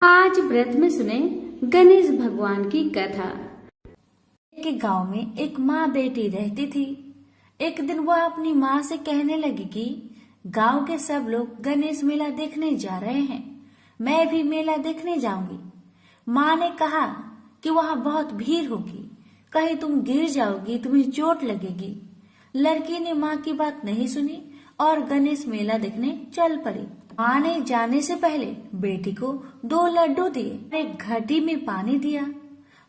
आज व्रत में सुने गणेश भगवान की कथा। के गांव में एक माँ बेटी रहती थी। एक दिन वह अपनी माँ से कहने लगी कि गांव के सब लोग गणेश मेला देखने जा रहे हैं, मैं भी मेला देखने जाऊंगी। माँ ने कहा कि वहाँ बहुत भीड़ होगी, कहीं तुम गिर जाओगी, तुम्हें चोट लगेगी। लड़की ने माँ की बात नहीं सुनी और गणेश मेला देखने चल पड़ी। माँ ने जाने से पहले बेटी को 2 लड्डू दिए, एक घटी में पानी दिया।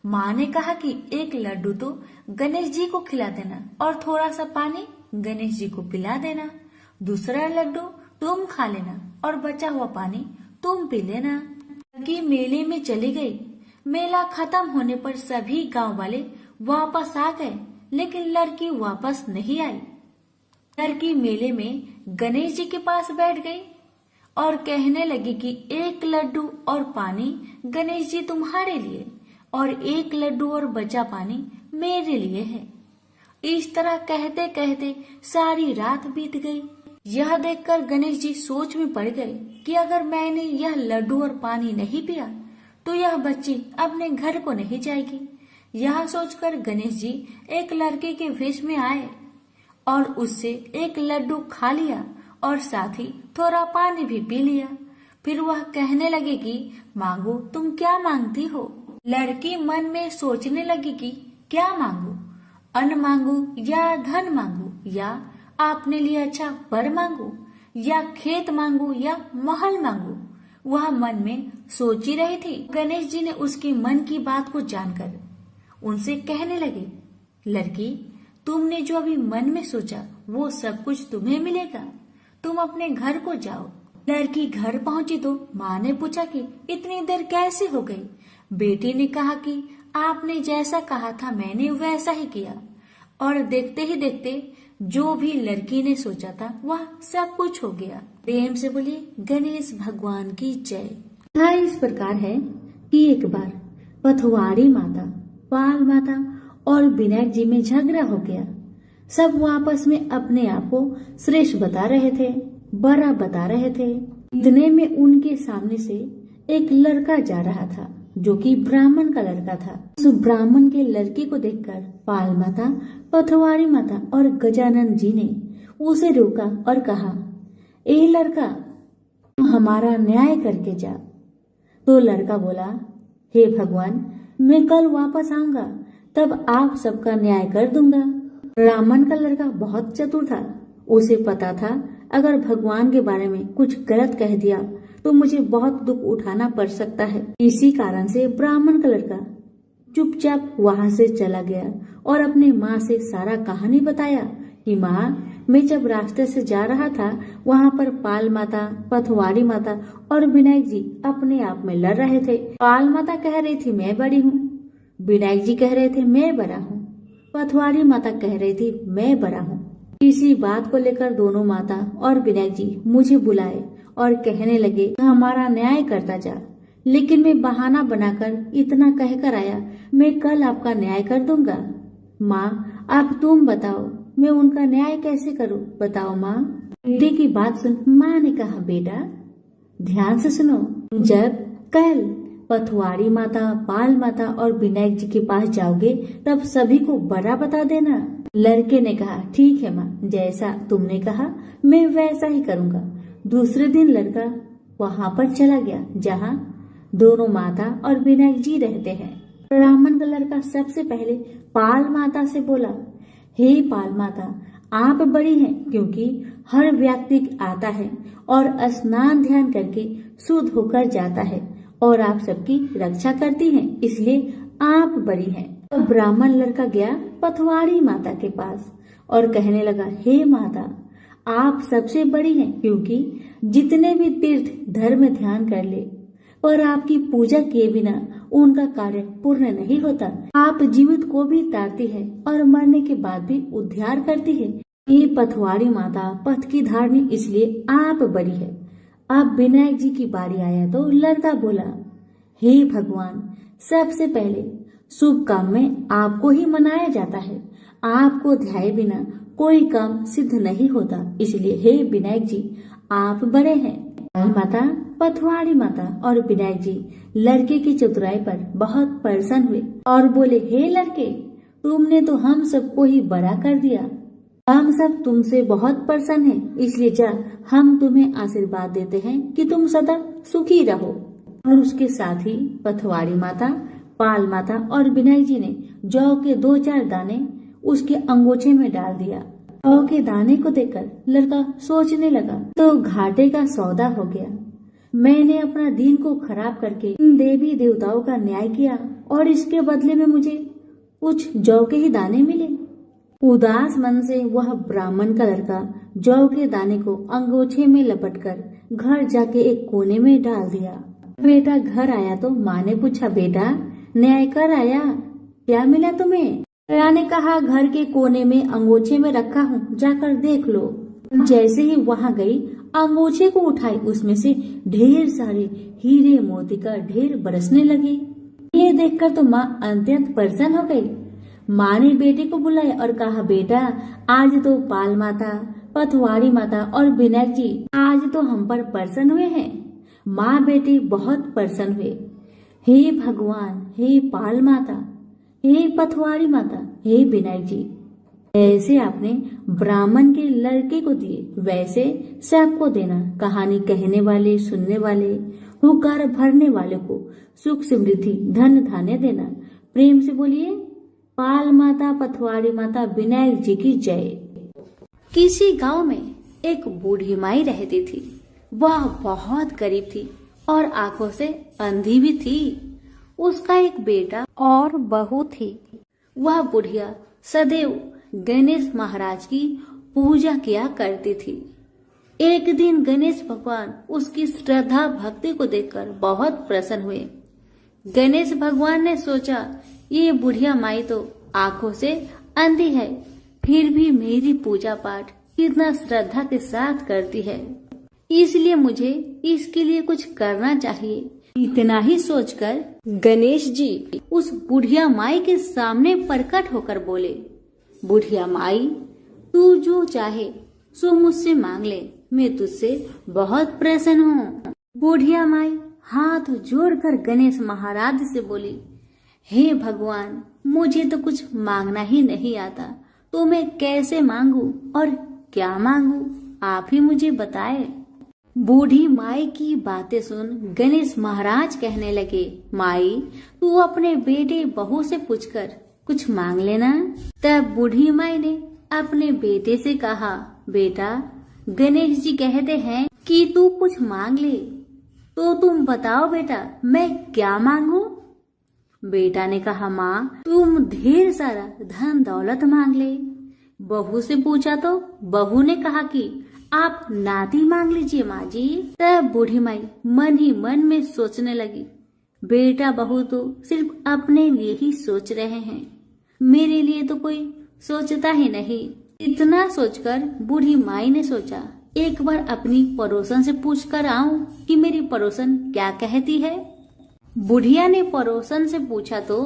माँ ने कहा कि एक लड्डू तो गणेश जी को खिला देना और थोड़ा सा पानी गणेश जी को पिला देना। दूसरा लड्डू तुम खा लेना और बचा हुआ पानी तुम पी लेना। लड़की मेले में चली गई। मेला खत्म होने पर सभी गांव वाले वापस आ गए, लेकिन लड़की वापस नहीं आई। लड़की मेले में गणेश जी के पास बैठ गई और कहने लगी कि एक लड्डू और पानी गणेश जी तुम्हारे लिए और एक लड्डू और बचा पानी मेरे लिए है। इस तरह कहते कहते सारी रात बीत गई। यह देखकर गणेश जी सोच में पड़ गए कि अगर मैंने यह लड्डू और पानी नहीं पिया तो यह बच्ची अपने घर को नहीं जाएगी। यह सोचकर गणेश जी एक लड़के के वेश में आए और उससे एक लड्डू खा लिया और साथ ही थोड़ा पानी भी पी लिया। फिर वह कहने लगे कि मांगो, तुम क्या मांगती हो। लड़की मन में सोचने लगी कि क्या मांगू, अन्न मांगू या धन मांगू, या अपने लिए अच्छा वर मांगू, या खेत मांगू या महल मांगू। वह मन में सोच ही रही थी। गणेश जी ने उसके मन की बात को जानकर उनसे कहने लगे, लड़की, तुमने जो अभी मन में सोचा वो सब कुछ तुम्हें मिलेगा, तुम अपने घर को जाओ। लड़की घर पहुंची तो माँ ने पूछा कि इतनी देर कैसे हो गई। बेटी ने कहा कि आपने जैसा कहा था मैंने वैसा ही किया, और देखते ही देखते जो भी लड़की ने सोचा था वह सब कुछ हो गया। प्रेम से बोलिए गणेश भगवान की जय। कथा इस प्रकार है कि एक बार पथवारी माता, पाल माता और विनायक जी में झगड़ा हो गया। सब वो आपस में अपने आप को श्रेष्ठ बता रहे थे, बड़ा बता रहे थे। इतने में उनके सामने से एक लड़का जा रहा था जो कि ब्राह्मण का लड़का था। उस ब्राह्मण के लड़के को देखकर पाल माता, पथवारी माता और गजानन जी ने उसे रोका और कहा, ए लड़का, हमारा न्याय करके जा। तो लड़का बोला, हे भगवान, मैं कल वापस आऊंगा, तब आप सबका न्याय कर दूंगा। ब्राह्मण का लड़का बहुत चतुर था। उसे पता था अगर भगवान के बारे में कुछ गलत कह दिया तो मुझे बहुत दुख उठाना पड़ सकता है। इसी कारण से ब्राह्मण का लड़का चुपचाप वहां से चला गया और अपने माँ से सारा कहानी बताया कि माँ, मैं जब रास्ते से जा रहा था वहाँ पर पाल माता, पथवारी माता और विनायक जी अपने आप में लड़ रहे थे। पाल माता कह रही थी मैं बड़ी हूँ, विनायक जी कह रहे थे मैं बड़ा हूँ, पथवारी माता कह रही थी मैं बड़ा हूँ। इसी बात को लेकर दोनों माता और विनायक जी मुझे बुलाए और कहने लगे हमारा न्याय करता जा। लेकिन मैं बहाना बनाकर इतना कहकर आया, मैं कल आपका न्याय कर दूंगा। माँ, अब तुम बताओ मैं उनका न्याय कैसे करूँ, बताओ माँ। बेटे की बात सुन माँ ने कहा, बेटा ध्यान से सुनो, जब कल पथवारी माता, पाल माता और विनायक जी के पास जाओगे तब सभी को बड़ा बता देना। लड़के ने कहा, ठीक है माँ, जैसा तुमने कहा मैं वैसा ही करूँगा। दूसरे दिन लड़का वहाँ पर चला गया जहाँ दोनों माता और विनायक जी रहते हैं। ब्राह्मण का लड़का सबसे पहले पाल माता से बोला, हे पाल माता, आप बड़ी हैं क्योंकि हर व्यक्ति आता है और स्नान ध्यान करके शुद्ध होकर जाता है और आप सबकी रक्षा करती हैं, इसलिए आप बड़ी हैं। तो ब्राह्मण लड़का गया पथवारी माता के पास और कहने लगा, हे माता, आप सबसे बड़ी हैं क्योंकि जितने भी तीर्थ धर्म ध्यान कर ले पर आपकी पूजा किए बिना उनका कार्य पूर्ण नहीं होता। आप जीवित को भी तारती है और मरने के बाद भी उद्धार करती है। ये पथवारी माता पथ की धारणी, इसलिए आप बड़ी है। अब विनायक जी की बारी आया तो लड़का बोला, हे भगवान, सबसे पहले शुभ काम में आपको ही मनाया जाता है, आपको ध्याए बिना कोई काम सिद्ध नहीं होता, इसलिए हे विनायक जी आप बड़े हैं। पाल माता, पथवाड़ी माता और विनायक जी लड़के की चतुराई पर बहुत प्रसन्न हुए और बोले, हे लड़के, तुमने तो हम सबको ही बड़ा कर दिया। हम सब तुमसे बहुत प्रसन्न हैं, इसलिए जा हम तुम्हें आशीर्वाद देते हैं कि तुम सदा सुखी रहो। और उसके साथ ही पथवाड़ी माता, पाल माता और विनायक जी ने जौ के 2-4 दाने उसके अंगोछे में डाल दिया। जौ के दाने को देखकर लड़का सोचने लगा, तो घाटे का सौदा हो गया। मैंने अपना दिन को खराब करके इन देवी देवताओं का न्याय किया और इसके बदले में मुझे कुछ जौ के ही दाने मिले। उदास मन से वह ब्राह्मण का लड़का जौ के दाने को अंगोछे में लपटकर घर जाके एक कोने में डाल दिया। बेटा घर आया तो माँ ने पूछा, बेटा न्याय कर आया, क्या मिला तुम्हें? राजा ने कहा, घर के कोने में अंगोछे में रखा हूँ, जाकर देख लो। जैसे ही वहाँ गई, अंगोछे को उठाई, उसमें से ढेर सारे हीरे मोती का ढेर बरसने लगे। ये देखकर तो माँ अत्यंत प्रसन्न हो गई। माँ ने बेटे को बुलाया और कहा, बेटा आज तो पाल माता, पथवाड़ी माता और विनायक जी आज तो हम पर प्रसन्न हुए हैं। माँ बेटे बहुत प्रसन्न हुए। हे भगवान, हे पाल माता, हे पथवाड़ी माता, हे विनायक जी, ऐसे आपने ब्राह्मण के लड़के को दिए, वैसे सबको देना। कहानी कहने वाले, सुनने वाले, हुक्कार भरने वाले को सुख समृद्धि धन धान्य देना। प्रेम से बोलिए, पाल माता, पथवाड़ी माता, विनायक जी की जय। किसी गांव में एक बूढ़ी माई रहती थी। वह बहुत गरीब थी और आंखों से अंधी भी थी। उसका एक बेटा और बहू थी। वह बुढ़िया सदैव गणेश महाराज की पूजा किया करती थी। एक दिन गणेश भगवान उसकी श्रद्धा भक्ति को देखकर बहुत प्रसन्न हुए। गणेश भगवान ने सोचा, ये बुढ़िया माई तो आंखों से अंधी है, फिर भी मेरी पूजा पाठ कितना श्रद्धा के साथ करती है, इसलिए मुझे इसके लिए कुछ करना चाहिए। इतना ही सोचकर गणेश जी उस बुढ़िया माई के सामने प्रकट होकर बोले, बुढ़िया माई, तू जो चाहे सो मुझसे मांग ले, मैं तुझसे बहुत प्रसन्न हूँ। बुढ़िया माई हाथ जोड़कर गणेश महाराज से बोली, हे भगवान, मुझे तो कुछ मांगना ही नहीं आता, तो मैं कैसे मांगू और क्या मांगू, आप ही मुझे बताए। बूढ़ी माई की बातें सुन गणेश महाराज कहने लगे, माई तू अपने बेटे बहू से पूछकर कुछ मांग लेना। तब बूढ़ी माई ने अपने बेटे से कहा, बेटा गणेश जी कहते हैं कि तू कुछ मांग ले, तो तुम बताओ बेटा मैं क्या मांगू। बेटा ने कहा, माँ तुम ढेर सारा धन दौलत मांग ले। बहू से पूछा तो बहू ने कहा कि आप नाती मांग लीजिए माँ जी। तब बूढ़ी माई मन ही मन में सोचने लगी, बेटा बहू तो सिर्फ अपने लिए ही सोच रहे हैं, मेरे लिए तो कोई सोचता ही नहीं। इतना सोचकर बूढ़ी माई ने सोचा, एक बार अपनी पड़ोसन से पूछ कर आऊं कि मेरी पड़ोसन क्या कहती है। बुढ़िया ने पड़ोसन से पूछा तो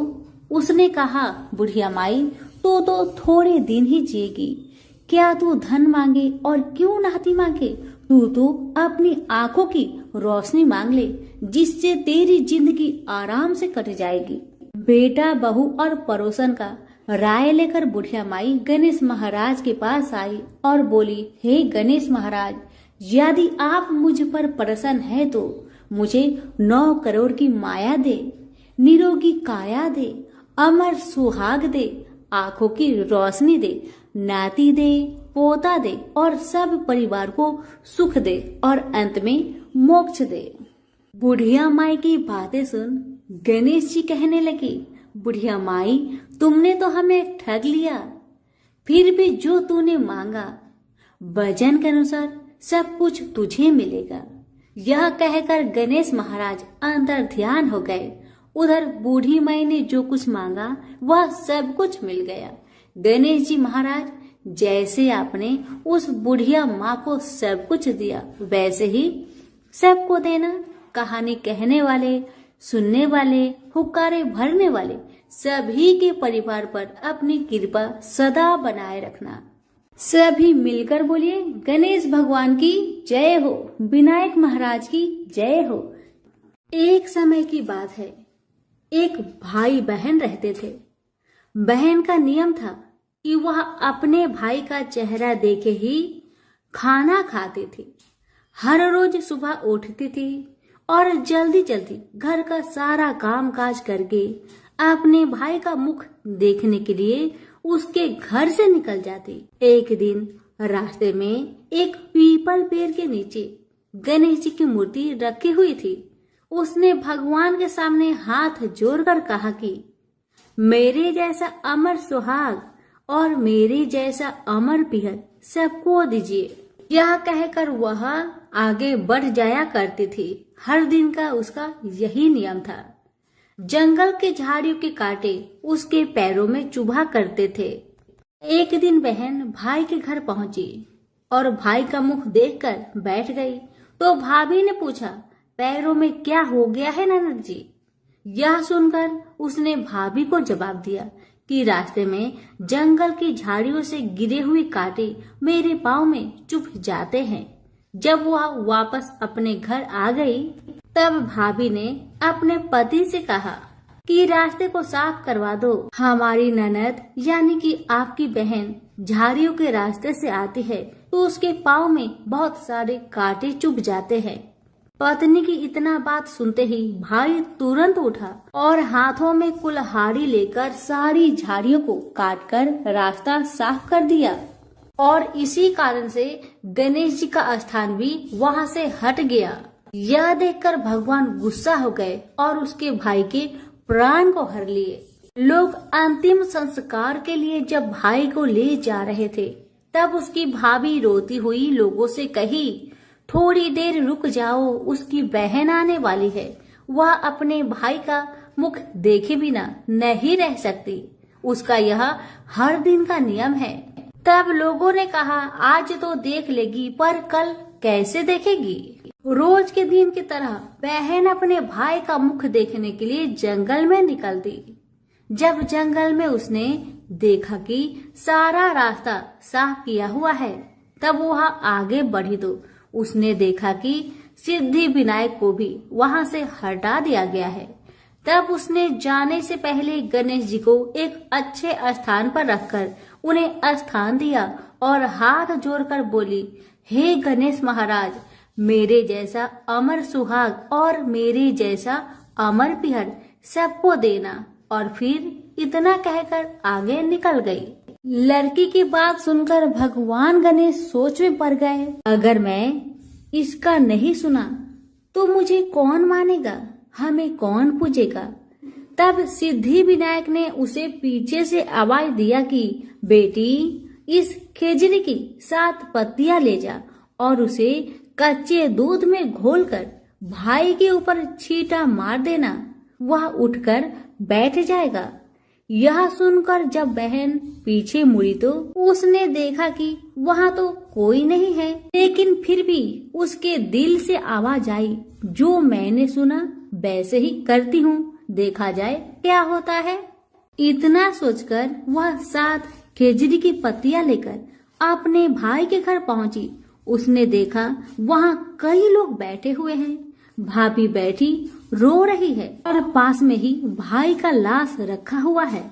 उसने कहा, बुढ़िया माई तू तो थोड़े दिन ही जिएगी, क्या तू धन मांगे और क्यों नाती मांगे, तू तो अपनी आंखों की रोशनी मांग ले, जिससे तेरी जिंदगी आराम से कट जाएगी। बेटा बहू और पड़ोसन का राय लेकर बुढ़िया माई गणेश महाराज के पास आई और बोली, हे गणेश महाराज, यदि आप मुझ पर प्रसन्न है तो मुझे 9 करोड़ की माया दे, निरोगी काया दे, अमर सुहाग दे, आंखों की रोशनी दे, नाती दे, पोता दे और सब परिवार को सुख दे और अंत में मोक्ष दे। बुढ़िया माई की बातें सुन गणेश जी कहने लगे, बुढ़िया माई तुमने तो हमें ठग लिया, फिर भी जो तूने मांगा वचन के अनुसार सब कुछ तुझे मिलेगा। यह कहकर गणेश महाराज अंतर ध्यान हो गए। उधर बूढ़ी माई ने जो कुछ मांगा वह सब कुछ मिल गया। गणेश जी महाराज, जैसे आपने उस बुढ़िया माँ को सब कुछ दिया वैसे ही सबको देना। कहानी कहने वाले, सुनने वाले, हुक्कारे भरने वाले सभी के परिवार पर अपनी कृपा सदा बनाए रखना। सभी मिलकर बोलिए गणेश भगवान की जय हो, विनायक महाराज की जय हो। एक समय की बात है, एक भाई बहन रहते थे। बहन का नियम था कि वह अपने भाई का चेहरा देखे ही खाना खाती थी। हर रोज सुबह उठती थी और जल्दी जल्दी घर का सारा काम काज करके अपने भाई का मुख देखने के लिए उसके घर से निकल जाती। एक दिन रास्ते में एक पीपल पेड़ के नीचे गणेश जी की मूर्ति रखी हुई थी। उसने भगवान के सामने हाथ जोड़कर कहा कि मेरे जैसा अमर सुहाग और मेरे जैसा अमर पिहर सबको दीजिए। यह कहकर वह आगे बढ़ जाया करती थी। हर दिन का उसका यही नियम था। जंगल के झाड़ियों के कांटे उसके पैरों में चुभा करते थे। एक दिन बहन भाई के घर पहुंची और भाई का मुख देखकर बैठ गई तो भाभी ने पूछा, पैरों में क्या हो गया है ननद जी? यह सुनकर उसने भाभी को जवाब दिया कि रास्ते में जंगल की झाड़ियों से गिरे हुए कांटे मेरे पाँव में चुभ जाते हैं। जब वह वापस अपने घर आ गई तब भाभी ने अपने पति से कहा कि रास्ते को साफ करवा दो। हमारी ननद यानी कि आपकी बहन झाड़ियों के रास्ते से आती है तो उसके पाँव में बहुत सारे कांटे चुभ जाते हैं। पत्नी की इतना बात सुनते ही भाई तुरंत उठा और हाथों में कुल्हाड़ी लेकर सारी झाड़ियों को काटकर रास्ता साफ कर दिया और इसी कारण से गणेश जी का स्थान भी वहां से हट गया। यह देखकर भगवान गुस्सा हो गए और उसके भाई के प्राण को हर लिए। लोग अंतिम संस्कार के लिए जब भाई को ले जा रहे थे तब उसकी भाभी रोती हुई लोगों से कही, थोड़ी देर रुक जाओ, उसकी बहन आने वाली है। वह अपने भाई का मुख देखे बिना नहीं रह सकती। उसका यह हर दिन का नियम है। तब लोगों ने कहा, आज तो देख लेगी पर कल कैसे देखेगी? रोज के दिन की तरह बहन अपने भाई का मुख देखने के लिए जंगल में निकल दी। जब जंगल में उसने देखा कि सारा रास्ता साफ किया हुआ है तब वह आगे बढ़ी तो उसने देखा कि सिद्धि विनायक को भी वहां से हटा दिया गया है। तब उसने जाने से पहले गणेश जी को एक अच्छे स्थान पर रखकर उन्हें स्थान दिया और हाथ जोड़कर बोली, हे गणेश महाराज, मेरे जैसा अमर सुहाग और मेरे जैसा अमर पिहर सबको देना। और फिर इतना कहकर आगे निकल गई। लड़की की बात सुनकर भगवान गणेश सोच में पड़ गए, अगर मैं इसका नहीं सुना तो मुझे कौन मानेगा, हमें कौन पूजेगा? तब सिद्धि विनायक ने उसे पीछे से आवाज दिया कि बेटी, इस खेजड़ी की 7 पत्तियां ले जा और उसे कच्चे दूध में घोलकर भाई के ऊपर छींटा मार देना, वह उठकर बैठ जाएगा। यह सुनकर जब बहन पीछे मुड़ी तो उसने देखा कि वहां तो कोई नहीं है, लेकिन फिर भी उसके दिल से आवाज आई, जो मैंने सुना वैसे ही करती हूँ, देखा जाए क्या होता है। इतना सोचकर वह 7 खेजड़ी की पत्तियां लेकर अपने भाई के घर पहुंची। उसने देखा वहां कई लोग बैठे हुए हैं। भाभी बैठी रो रही है और पास में ही भाई का लाश रखा हुआ है।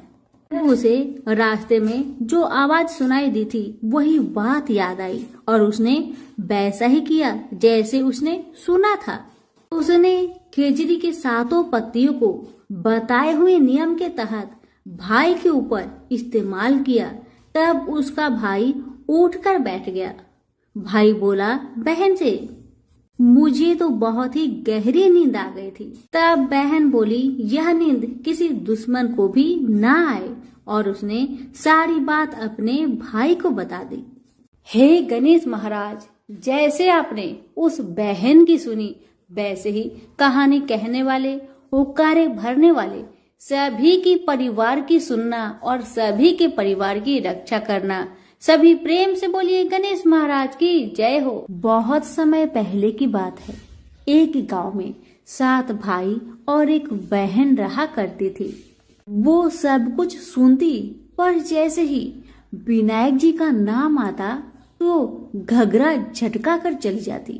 उसे रास्ते में जो आवाज सुनाई दी थी वही बात याद आई और उसने वैसा ही किया जैसे उसने सुना था। उसने खेजड़ी की 7 पत्तियों को बताए हुए नियम के तहत भाई के ऊपर इस्तेमाल किया। तब उसका भाई उठकर बैठ गया। भाई बोला बहन से, मुझे तो बहुत ही गहरी नींद आ गई थी। तब बहन बोली, यह नींद किसी दुश्मन को भी ना आए, और उसने सारी बात अपने भाई को बता दी। हे गणेश महाराज, जैसे आपने उस बहन की सुनी वैसे ही कहानी कहने वाले, हुक्कारे भरने वाले सभी की परिवार की सुनना और सभी के परिवार की रक्षा करना। सभी प्रेम से बोलिए गणेश महाराज की जय हो। बहुत समय पहले की बात है। एक गांव में 7 भाई और एक बहन रहा करती थी। वो सब कुछ सुनती, पर जैसे ही विनायक जी का नाम आता तो घगरा झटका कर चली जाती।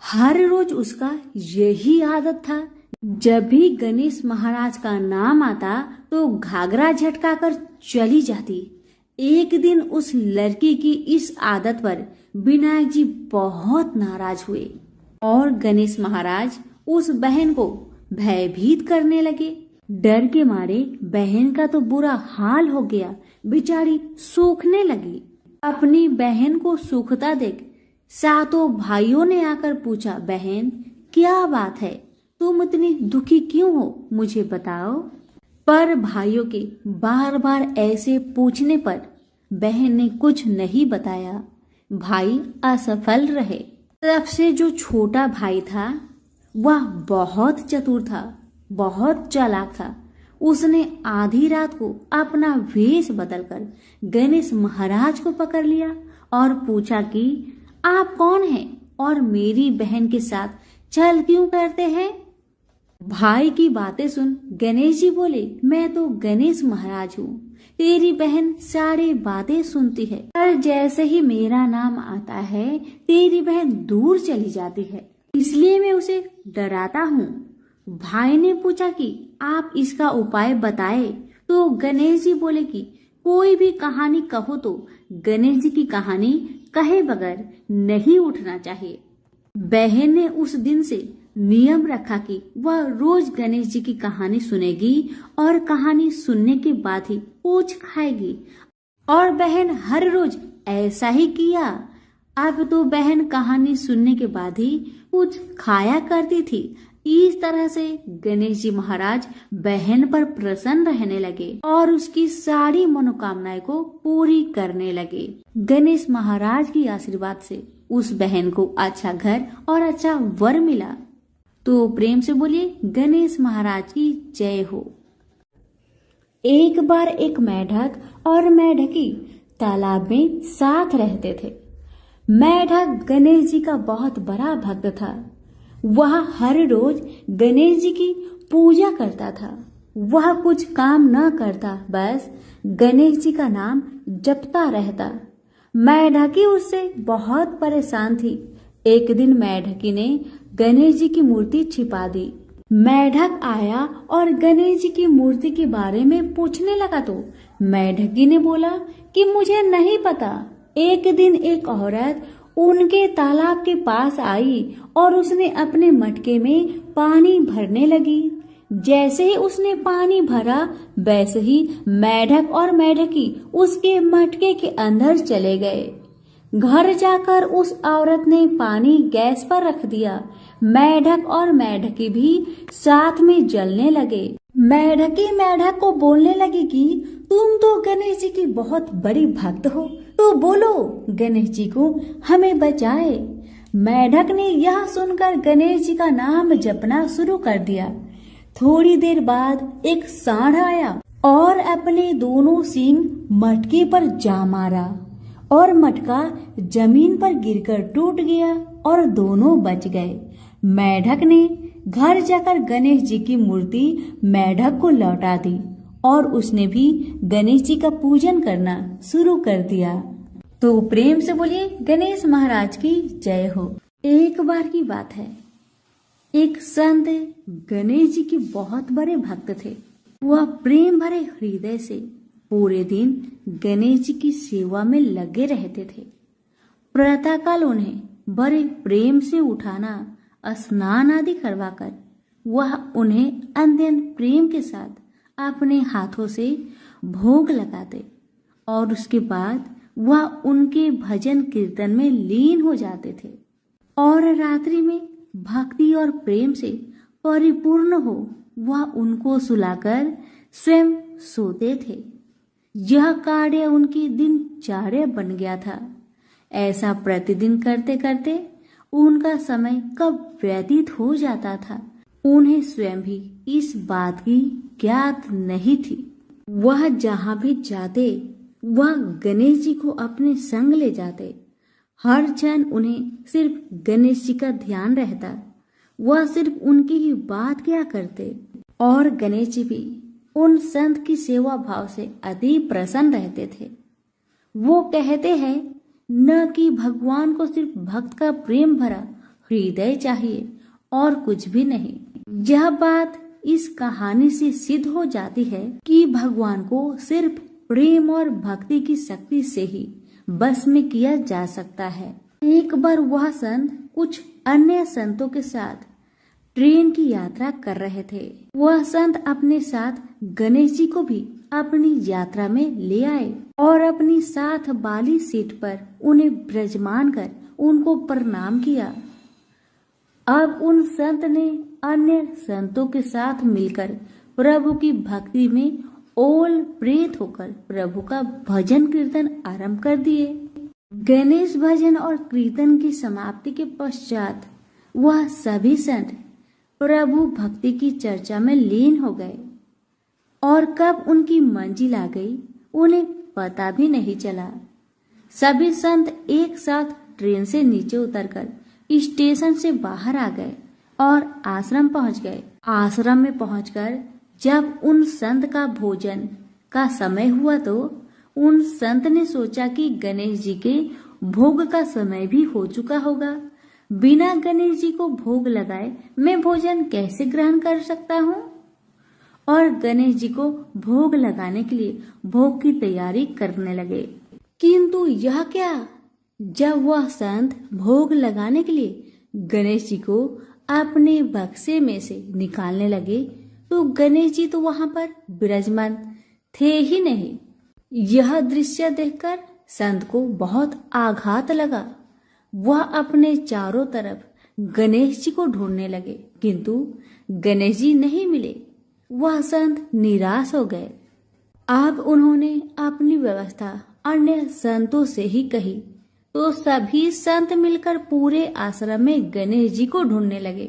हर रोज उसका यही आदत था, जब भी गणेश महाराज का नाम आता तो घाघरा झटका कर चली जाती। एक दिन उस लड़की की इस आदत पर विनायक जी बहुत नाराज हुए और गणेश महाराज उस बहन को भयभीत करने लगे। डर के मारे बहन का तो बुरा हाल हो गया, बेचारी सूखने लगी। अपनी बहन को सूखता देख सातों भाइयों ने आकर पूछा, बहन क्या बात है, तुम इतनी दुखी क्यों हो, मुझे बताओ। पर भाइयों के बार बार ऐसे पूछने पर बहन ने कुछ नहीं बताया। भाई असफल रहे। सबसे जो छोटा भाई था वह बहुत चतुर था, बहुत चालाक था। उसने आधी रात को अपना वेश बदलकर गणेश महाराज को पकड़ लिया और पूछा कि आप कौन हैं और मेरी बहन के साथ छल क्यों करते हैं। भाई की बातें सुन गणेश जी बोले, मैं तो गणेश महाराज हूँ, तेरी बहन सारी बातें सुनती है, पर जैसे ही मेरा नाम आता है तेरी बहन दूर चली जाती है, इसलिए मैं उसे डराता हूँ। भाई ने पूछा कि आप इसका उपाय बताए तो गणेश जी बोले कि कोई भी कहानी कहो तो गणेश जी की कहानी कहे बगैर नहीं उठना चाहिए। बहन ने उस दिन से नियम रखा कि वह रोज गणेश जी की कहानी सुनेगी और कहानी सुनने के बाद ही पूछ खाएगी, और बहन हर रोज ऐसा ही किया। अब तो बहन कहानी सुनने के बाद ही कुछ खाया करती थी। इस तरह से गणेश जी महाराज बहन पर प्रसन्न रहने लगे और उसकी सारी मनोकामनाएं को पूरी करने लगे। गणेश महाराज की आशीर्वाद से उस बहन को अच्छा घर और अच्छा वर मिला। तो प्रेम से बोलिए गणेश महाराज की जय हो। एक बार एक मेढक और मेढकी तालाब में साथ रहते थे। मेढक गणेश जी का बहुत बड़ा भक्त था। वह हर रोज गणेश जी की पूजा करता था। वह कुछ काम न करता, बस गणेश जी का नाम जपता रहता। मेढकी उससे बहुत परेशान थी। एक दिन मेढकी ने गणेश जी की मूर्ति छिपा दी। मेढक आया और गणेश जी की मूर्ति के बारे में पूछने लगा तो मेढकी ने बोला कि मुझे नहीं पता। एक दिन एक औरत उनके तालाब के पास आई और उसने अपने मटके में पानी भरने लगी। जैसे ही उसने पानी भरा वैसे ही मेढक और मेढकी उसके मटके के अंदर चले गए। घर जाकर उस औरत ने पानी गैस पर रख दिया। मेढक और मेढकी भी साथ में जलने लगे। मेढकी मेढक को बोलने लगी कि तुम तो गणेश जी की बहुत बड़ी भक्त हो, तो बोलो गणेश जी को हमें बचाए। मेढक ने यह सुनकर गणेश जी का नाम जपना शुरू कर दिया। थोड़ी देर बाद एक सांड आया और अपने दोनों सींग मटके पर जा मारा और मटका जमीन पर गिरकर टूट गया और दोनों बच गए। मेढक ने घर जाकर गणेश जी की मूर्ति मेढक को लौटा दी और उसने भी गणेश जी का पूजन करना शुरू कर दिया। तो प्रेम से बोलिए गणेश महाराज की जय हो। एक बार की बात है, एक संत गणेश जी के बहुत बड़े भक्त थे। वह प्रेम भरे हृदय से पूरे दिन गणेश जी की सेवा में लगे रहते थे। प्रातःकाल उन्हें बड़े प्रेम से उठाना, स्नान आदि करवाकर वह उन्हें अत्यंत प्रेम के साथ अपने हाथों से भोग लगाते और उसके बाद वह उनके भजन कीर्तन में लीन हो जाते थे और रात्रि में भक्ति और प्रेम से परिपूर्ण हो वह उनको सुलाकर स्वयं सोते थे। यह कार्य उनकी दिनचर्या बन गया था। ऐसा प्रतिदिन करते करते उनका समय कब व्यतीत हो जाता था उन्हें स्वयं भी इस बात की ज्ञात नहीं थी। वह जहाँ भी जाते वह गणेश जी को अपने संग ले जाते। हर क्षण उन्हें सिर्फ गणेश जी का ध्यान रहता। वह सिर्फ उनकी ही बात किया करते और गणेश जी भी उन संत की सेवा भाव से अति प्रसन्न रहते थे। वो कहते हैं न कि भगवान को सिर्फ भक्त का प्रेम भरा हृदय चाहिए और कुछ भी नहीं। यह बात इस कहानी से सिद्ध हो जाती है कि भगवान को सिर्फ प्रेम और भक्ति की शक्ति से ही बस में किया जा सकता है। एक बार वह संत कुछ अन्य संतों के साथ ट्रेन की यात्रा कर रहे थे। वह संत अपने साथ गणेश जी को भी अपनी यात्रा में ले आए और अपनी साथ वाली सीट पर उन्हें विराजमान कर उनको प्रणाम किया। अब उन संत ने अन्य संतों के साथ मिलकर प्रभु की भक्ति में ओल प्रेत होकर प्रभु का भजन कीर्तन आरंभ कर दिए। गणेश भजन और कीर्तन की समाप्ति के पश्चात वह सभी संत प्रभु भक्ति की चर्चा में लीन हो गए और कब उनकी मंजिल आ गई उन्हें पता भी नहीं चला। सभी संत एक साथ ट्रेन से नीचे उतरकर स्टेशन से बाहर आ गए और आश्रम पहुंच गए। आश्रम में पहुंचकर जब उन संत का भोजन का समय हुआ तो उन संत ने सोचा कि गणेश जी के भोग का समय भी हो चुका होगा। बिना गणेश जी को भोग लगाए मैं भोजन कैसे ग्रहण कर सकता हूँ? और गणेश जी को भोग लगाने के लिए भोग की तैयारी करने लगे। किंतु यह क्या, जब वह संत भोग लगाने के लिए गणेश जी को अपने बक्से में से निकालने लगे तो गणेश जी तो वहां पर विराजमान थे ही नहीं। यह दृश्य देखकर संत को बहुत आघात लगा। वह अपने चारों तरफ गणेश जी को ढूंढने लगे किंतु गणेश जी नहीं मिले। वह संत निराश हो गए। अब उन्होंने अपनी व्यवस्था अन्य संतों से ही कही तो सभी संत मिलकर पूरे आश्रम में गणेश जी को ढूंढने लगे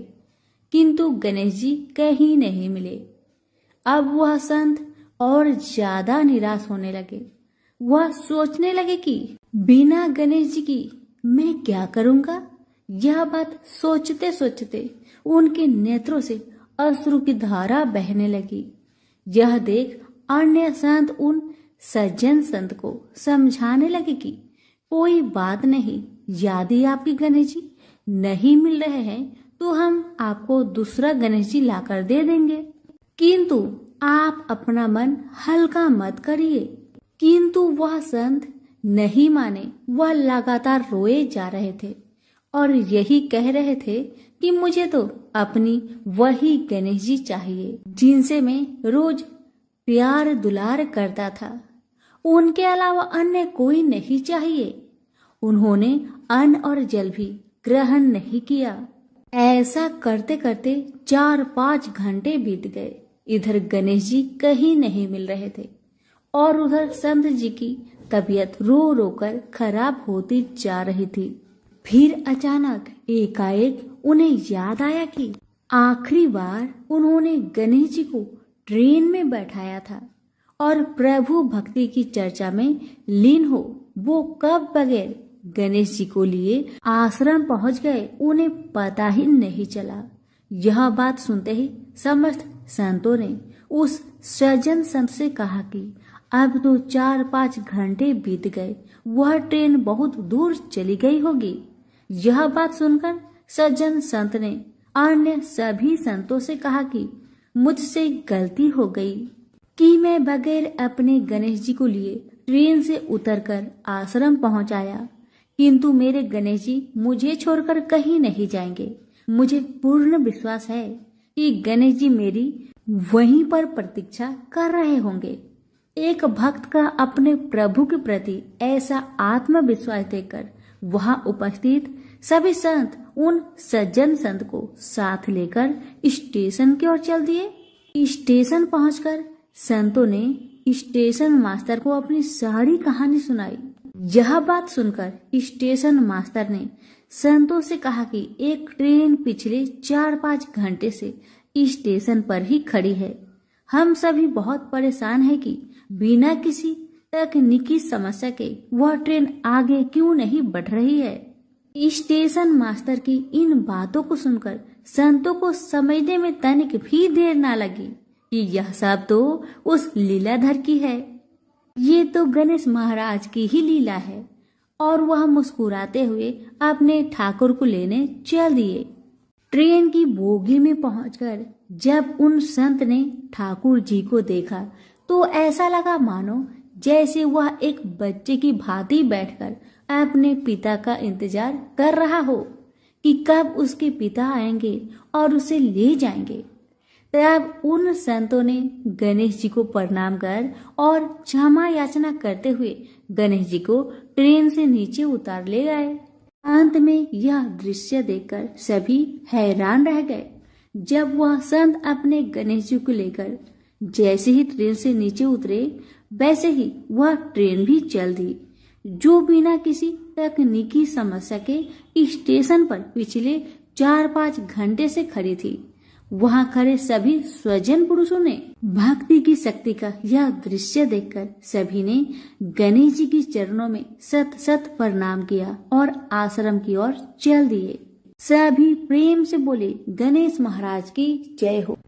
किंतु गणेश जी कहीं नहीं मिले। अब वह संत और ज्यादा निराश होने लगे। वह सोचने लगे कि बिना गणेश जी की मैं क्या करूंगा। यह बात सोचते सोचते उनके नेत्रों से अश्रु की धारा बहने लगी। यह देख अन्य संत उन सज्जन संत को समझाने लगे कि कोई बात नहीं, यदि आपके गणेश जी नहीं मिल रहे हैं तो हम आपको दूसरा गणेश जी लाकर दे देंगे, किंतु आप अपना मन हल्का मत करिए। किंतु वह संत नहीं माने। वह लगातार रोए जा रहे थे और यही कह रहे थे कि मुझे तो अपनी वही गणेश जी चाहिए जिनसे मैं रोज प्यार दुलार करता था। उनके अलावा अन्य कोई नहीं चाहिए। उन्होंने अन्न और जल भी ग्रहण नहीं किया। ऐसा करते करते 4-5 घंटे बीत गए। इधर गणेश जी कहीं नहीं मिल रहे थे और उधर संत जी की तबीयत रो रो कर खराब होती जा रही थी। फिर अचानक एकाएक उन्हें याद आया कि आखिरी बार उन्होंने गणेश जी को ट्रेन में बैठाया था और प्रभु भक्ति की चर्चा में लीन हो वो कब बगैर गणेश जी को लिए आश्रम पहुंच गए उन्हें पता ही नहीं चला। यह बात सुनते ही समस्त संतों ने उस सज्जन संत से कहा कि अब तो 4-5 घंटे बीत गए, वह ट्रेन बहुत दूर चली गई होगी। यह बात सुनकर सज्जन संत ने अन्य सभी संतों से कहा कि मुझसे गलती हो गई कि मैं बगैर अपने गणेश जी को लिए ट्रेन से उतरकर आश्रम पहुंच आया, किंतु मेरे गणेश जी मुझे छोड़कर कहीं नहीं जाएंगे। मुझे पूर्ण विश्वास है कि गणेश जी मेरी वहीं पर प्रतीक्षा कर रहे होंगे। एक भक्त का अपने प्रभु के प्रति ऐसा आत्मविश्वास देखकर वहां उपस्थित सभी संत उन सज्जन संत को साथ लेकर स्टेशन की ओर चल दिए। स्टेशन पहुंचकर संतों ने स्टेशन मास्टर को अपनी सारी कहानी सुनाई। यह बात सुनकर स्टेशन मास्टर ने संतों से कहा कि एक ट्रेन पिछले 4-5 घंटे से स्टेशन पर ही खड़ी है। हम सभी बहुत परेशान हैं कि बिना किसी तकनीकी समस्या के वह ट्रेन आगे क्यों नहीं बढ़ रही है। स्टेशन मास्टर की इन बातों को सुनकर संतों को समझने में तनिक भी देर ना लगी कि यह सब तो उस लीलाधर की है। ये तो गणेश महाराज की ही लीला है। और वह मुस्कुराते हुए अपने ठाकुर को लेने चल दिए। ट्रेन की बोगी में पहुंचकर जब उन संत ने ठाकुर जी को देखा तो ऐसा लगा मानो जैसे वह एक बच्चे की भांति बैठकर अपने पिता का इंतजार कर रहा हो कि कब उसके पिता आएंगे और उसे ले जाएंगे। तब उन संतों ने गणेश जी को प्रणाम कर और क्षमा याचना करते हुए गणेश जी को ट्रेन से नीचे उतार ले गए। अंत में यह दृश्य देखकर सभी हैरान रह गए। जब वह संत अपने गणेश जी को लेकर जैसे ही ट्रेन से नीचे उतरे वैसे ही वह ट्रेन भी चल दी, जो बिना किसी तकनीकी समस्या के स्टेशन पर पिछले 4-5 घंटे से खड़ी थी। वहां खड़े सभी स्वजन पुरुषों ने भक्ति की शक्ति का यह दृश्य देखकर सभी ने गणेश जी के चरणों में सत सत प्रणाम किया और आश्रम की ओर चल दिए। सभी प्रेम से बोले, गणेश महाराज की जय हो।